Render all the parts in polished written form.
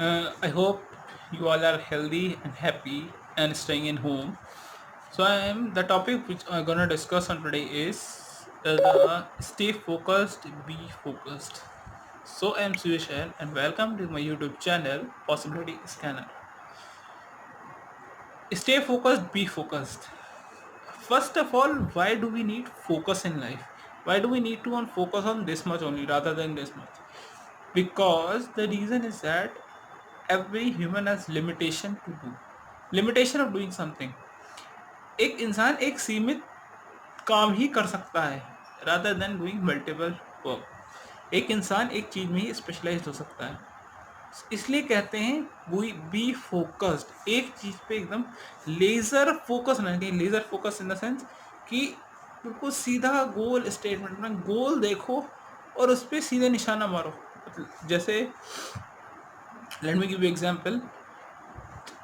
I hope you all are healthy and happy and staying in home. So I am the topic which I'm gonna discuss on today is the stay focused, be focused. So I am Suyesh and welcome to my YouTube channel Possibility Scanner. Stay focused, be focused. First of all, why do we need focus in life? Why do we need to focus on this much only rather than this much? Because the reason is that every human has limitation to do, limitation of doing something. एक इंसान एक सीमित काम ही कर सकता है rather than doing multiple work. एक इंसान एक चीज़ में ही स्पेशलाइज हो सकता है. इसलिए कहते हैं वी बी फोकस्ड, एक चीज़ पे एकदम लेज़र फोकस होना चाहिए. Laser focus in the sense कि बिल्कुल सीधा गोल स्टेटमेंट में गोल देखो और उस पर सीधे निशाना मारो. जैसे let me give you example.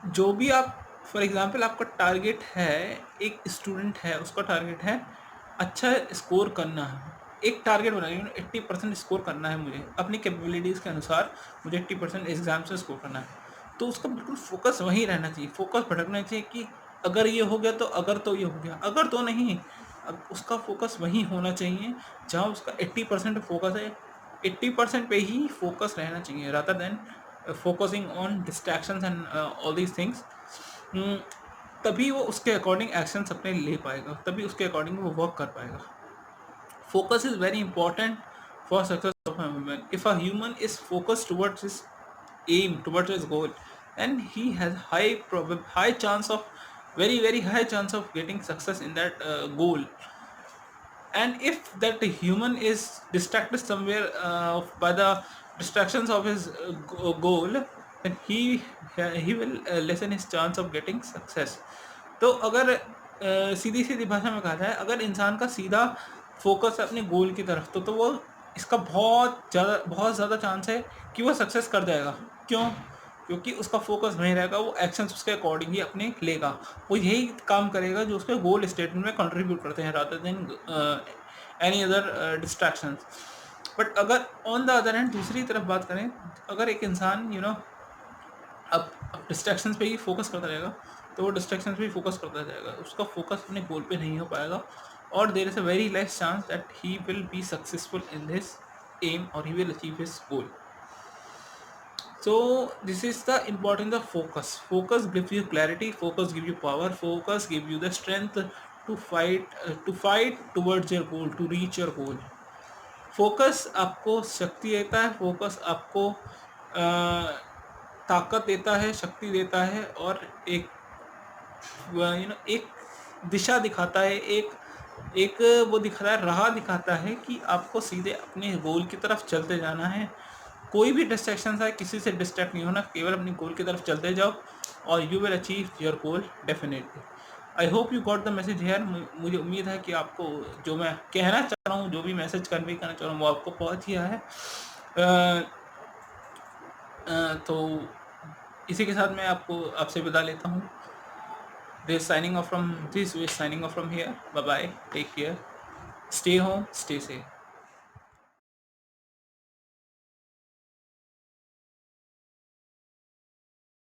जो भी आप फॉर एग्जांपल आपका टारगेट है, एक स्टूडेंट है उसका टारगेट है अच्छा स्कोर करना है. एक टारगेट बनाइए 80% स्कोर करना है, मुझे अपनी कैपेबिलिटीज़ के अनुसार मुझे 80% एग्जाम से स्कोर करना है. तो उसका बिल्कुल फोकस वहीं रहना चाहिए. फोकस भटकना चाहिए कि अगर ये हो गया तो, अगर तो ये हो गया, अगर तो नहीं. अब उसका फोकस वहीं होना चाहिए जहाँ उसका 80% फोकस है. 80% पे ही फोकस रहना चाहिए rather than focusing on distractions and all these things. तभी वो उसके अकॉर्डिंग एक्शंस अपने ले पाएगा, तभी उसके अकॉर्डिंग वो वर्क कर पाएगा. Focus is very important for success of a human. If a human is focused towards his aim, towards his goal, then he has high chance of, very high chance of getting success in that goal. And if that human is distracted somewhere by the distractions of his goal, then he will lessen his chance of getting success. तो अगर सीधी सीधी भाषा में कहा जाए, अगर इंसान का सीधा फोकस है अपने गोल की तरफ, तो वो इसका बहुत ज़्यादा चांस है कि वो सक्सेस कर जाएगा. क्यों? क्योंकि उसका फोकस वहीं रहेगा, वो एक्शंस उसके अकॉर्डिंग ही अपने लेगा. वो यही काम करेगा जो उसके गोल स्टेटमेंट में कंट्रीब्यूट करते हैं rather than any other distractions. But अगर ऑन द अदर हैंड दूसरी तरफ बात करें, अगर एक इंसान अब डिस्ट्रैक्शंस पे ही फोकस करता रहेगा, तो वो डिस्ट्रैक्शंस पे ही फोकस करता जाएगा, उसका फोकस अपने गोल पे नहीं हो पाएगा. और there is a very less chance that he will be successful in his aim और he will achieve his goal. So this is the importance of focus. Focus gives you clarity, focus gives you power, focus gives you the strength to fight towards your goal, to reach your goal. Focus आपको शक्ति देता है, focus आपको ताकत देता है, शक्ति देता है और एक एक दिशा दिखाता है, एक वो दिखाता है, राह दिखाता है कि आपको सीधे अपने गोल की तरफ चलते जाना है. कोई भी डिस्ट्रैक्शन है, किसी से डिस्ट्रैक्ट नहीं होना, केवल अपनी गोल की तरफ चलते जाओ और you will achieve your goal definitely. I hope you got the message hair. मुझे उम्मीद है कि आपको जो मैं कहना चाह रहा हूँ, जो भी मैसेज कन्वे करना चाह रहा हूँ, वो आपको पहुँच गया है. तो इसी के साथ मैं आपसे विदा लेता हूँ. This is signing off from here. Bye bye. Take care. Stay home. Stay safe.